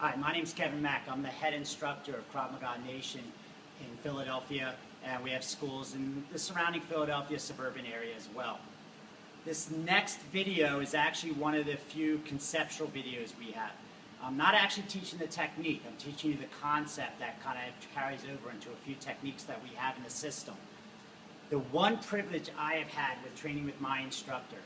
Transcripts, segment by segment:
Hi, my name is Kevin Mack. I'm the head instructor of Krav Maga Nation in Philadelphia, and we have schools in the surrounding Philadelphia suburban area as well. This next video is actually one of the few conceptual videos we have. I'm not actually teaching the technique, I'm teaching you the concept that kind of carries over into a few techniques that we have in the system. The one privilege I have had with training with my instructor,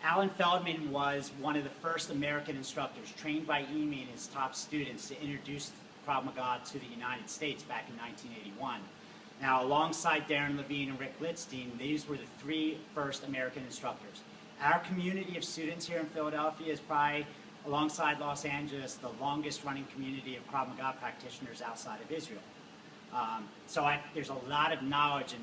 Alan Feldman was one of the first American instructors trained by EME and his top students to introduce Krav Maga to the United States back in 1981. Now, alongside Darren Levine and Rick Litzstein, these were the three first American instructors. Our community of students here in Philadelphia is probably, alongside Los Angeles, the longest running community of Krav Maga practitioners outside of Israel. There's a lot of knowledge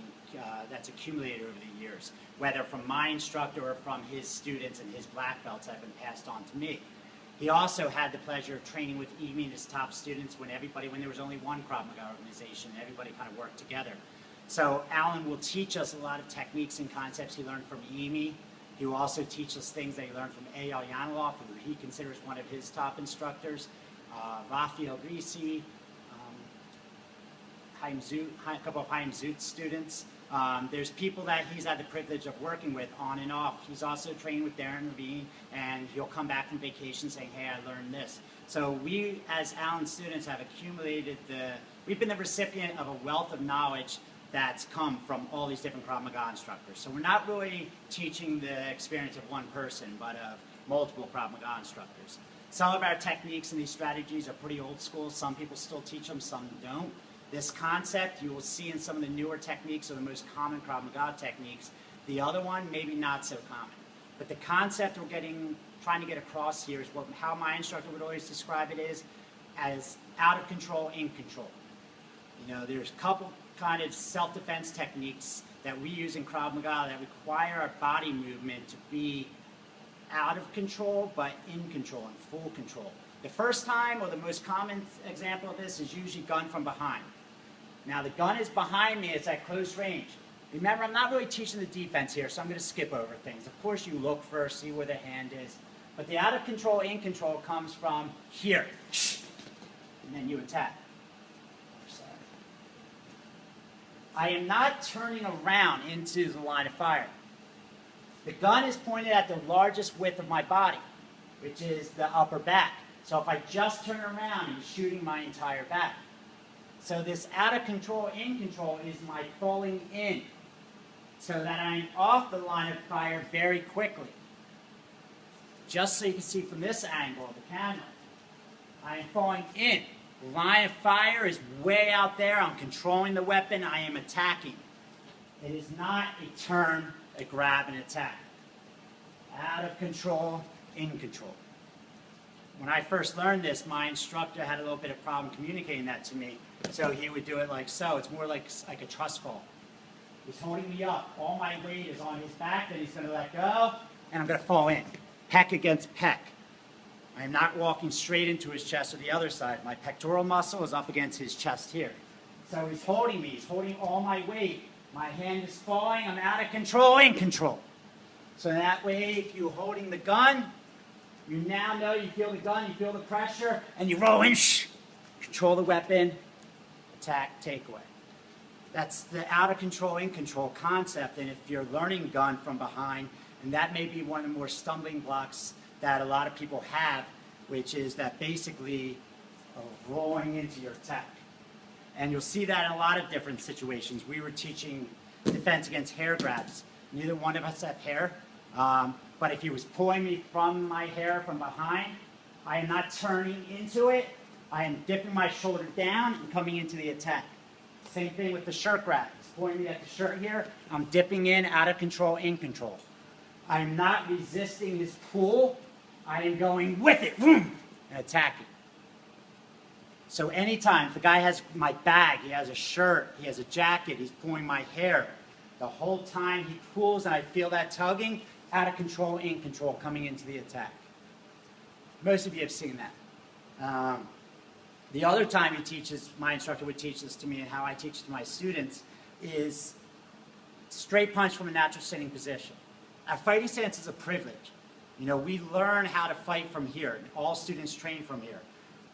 that's accumulated over the years, whether from my instructor or from his students and his black belts that have been passed on to me. He also had the pleasure of training with EME and his top students when there was only one Krav Maga organization, and everybody kind of worked together. So Alan will teach us a lot of techniques and concepts he learned from EME. He will also teach us things that he learned from Eyal Yanilov, who he considers one of his top instructors, Raphael Grisi, a couple of Chaim Zut's students. There's people that he's had the privilege of working with on and off. He's also trained with Darren Levine, and he'll come back from vacation saying, hey, I learned this. So we, as Alan's students, have accumulated we've been the recipient of a wealth of knowledge that's come from all these different Krav Maga instructors. So we're not really teaching the experience of one person, but of multiple Krav Maga instructors. Some of our techniques and these strategies are pretty old school. Some people still teach them, some don't. This concept you will see in some of the newer techniques or the most common Krav Maga techniques. The other one, maybe not so common. But the concept we're trying to get across here is how my instructor would always describe it is as out of control, in control. You know, there's a couple kind of self-defense techniques that we use in Krav Maga that require our body movement to be out of control, but in control and full control. The first time, or the most common example of this, is usually gun from behind. Now the gun is behind me, it's at close range. Remember, I'm not really teaching the defense here, so I'm going to skip over things. Of course you look first, see where the hand is. But the out of control, in control comes from here. And then you attack. I am not turning around into the line of fire. The gun is pointed at the largest width of my body, which is the upper back. So if I just turn around, I'm shooting my entire back. So this out of control, in control is my falling in, so that I'm off the line of fire very quickly. Just so you can see from this angle of the camera, I am falling in. The line of fire is way out there. I'm controlling the weapon. I am attacking. It is not a turn, a grab, and attack. Out of control, in control. When I first learned this, my instructor had a little bit of problem communicating that to me. So he would do it like so. It's more like a trust fall. He's holding me up. All my weight is on his back, then he's going to let go, and I'm going to fall in. Pec against pec. I am not walking straight into his chest or the other side. My pectoral muscle is up against his chest here. So he's holding me. He's holding all my weight. My hand is falling. I'm out of control, in control. So that way, if you're holding the gun, you now know you feel the gun, you feel the pressure, and you roll in, control the weapon, attack, takeaway. That's the out of control, in control concept, and if you're learning gun from behind, and that may be one of the more stumbling blocks that a lot of people have, which is that basically rolling into your attack. And you'll see that in a lot of different situations. We were teaching defense against hair grabs. Neither one of us have hair. But if he was pulling me from my hair from behind, I am not turning into it. I am dipping my shoulder down and coming into the attack. Same thing with the shirt grab. He's pulling me at the shirt here. I'm dipping in, out of control, in control. I am not resisting his pull. I am going with it, boom, and attacking. So anytime, if the guy has my bag, he has a shirt, he has a jacket, he's pulling my hair, the whole time he pulls and I feel that tugging, out of control, in control, coming into the attack. Most of you have seen that. The other time he teaches, my instructor would teach this to me and how I teach it to my students, is straight punch from a natural sitting position. Our fighting stance is a privilege. You know, we learn how to fight from here. All students train from here.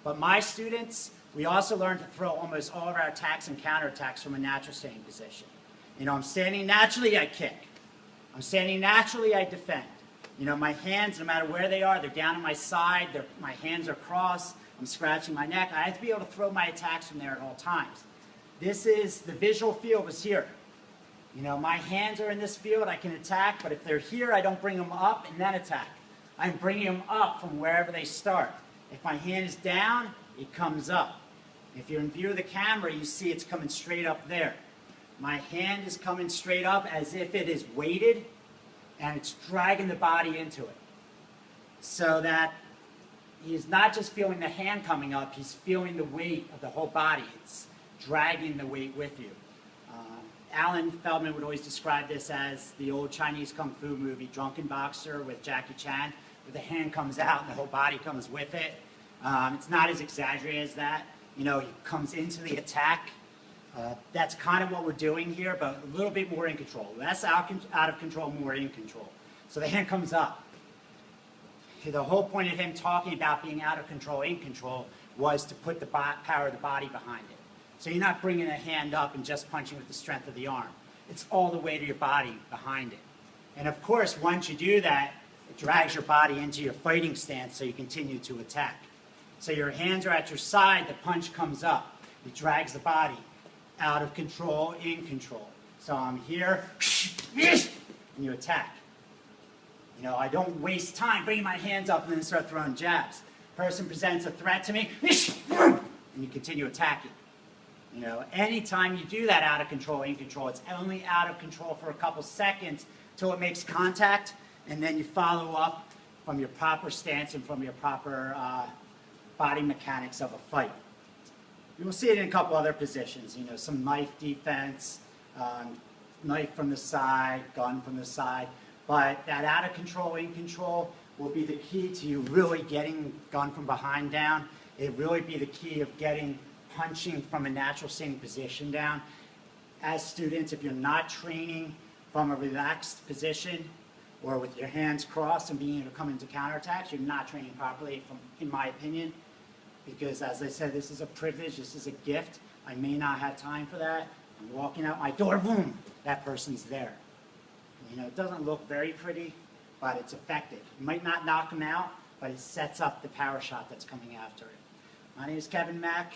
But my students, we also learn to throw almost all of our attacks and counterattacks from a natural standing position. You know, I'm standing naturally, I kick. I'm standing naturally, I defend. You know, my hands, no matter where they are, they're down on my side, my hands are crossed, I'm scratching my neck. I have to be able to throw my attacks from there at all times. This is, the visual field is here. You know, my hands are in this field, I can attack, but if they're here, I don't bring them up and then attack. I'm bringing them up from wherever they start. If my hand is down, it comes up. If you're in view of the camera, you see it's coming straight up there. My hand is coming straight up as if it is weighted, and it's dragging the body into it. So that he's not just feeling the hand coming up, he's feeling the weight of the whole body. It's dragging the weight with you. Alan Feldman would always describe this as the old Chinese Kung Fu movie, Drunken Boxer with Jackie Chan, where the hand comes out and the whole body comes with it. It's not as exaggerated as that. You know, he comes into the attack. That's kind of what we're doing here, but a little bit more in control. Less out of control, more in control. So the hand comes up. The whole point of him talking about being out of control, in control, was to put the power of the body behind it. So you're not bringing a hand up and just punching with the strength of the arm. It's all the weight of your body behind it. And of course, once you do that, it drags your body into your fighting stance so you continue to attack. So your hands are at your side, the punch comes up. It drags the body out of control, in control. So I'm here, and you attack. You know, I don't waste time bringing my hands up and then start throwing jabs. Person presents a threat to me, and you continue attacking. You know, anytime you do that out of control, in control, it's only out of control for a couple seconds till it makes contact, and then you follow up from your proper stance and from your proper body mechanics of a fight. You will see it in a couple other positions, you know, some knife defense, knife from the side, gun from the side, but that out of control, in control will be the key to you really getting gun from behind down. It really be the key of getting punching from a natural standing position down. As students, if you're not training from a relaxed position or with your hands crossed and being able to come into counterattacks, you're not training properly, in my opinion, because as I said, this is a privilege, this is a gift. I may not have time for that. I'm walking out my door, boom, that person's there. You know, it doesn't look very pretty, but it's effective. You might not knock them out, but it sets up the power shot that's coming after it. My name is Kevin Mack.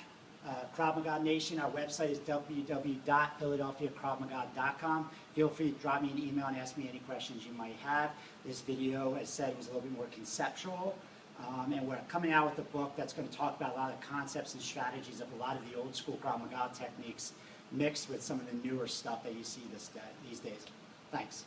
Krav Maga Nation, our website is www.philadelphiakravmaga.com. Feel free to drop me an email and ask me any questions you might have. This video, as I said, was a little bit more conceptual, and we're coming out with a book that's going to talk about a lot of concepts and strategies of a lot of the old school Krav Maga techniques mixed with some of the newer stuff that you see these days. Thanks.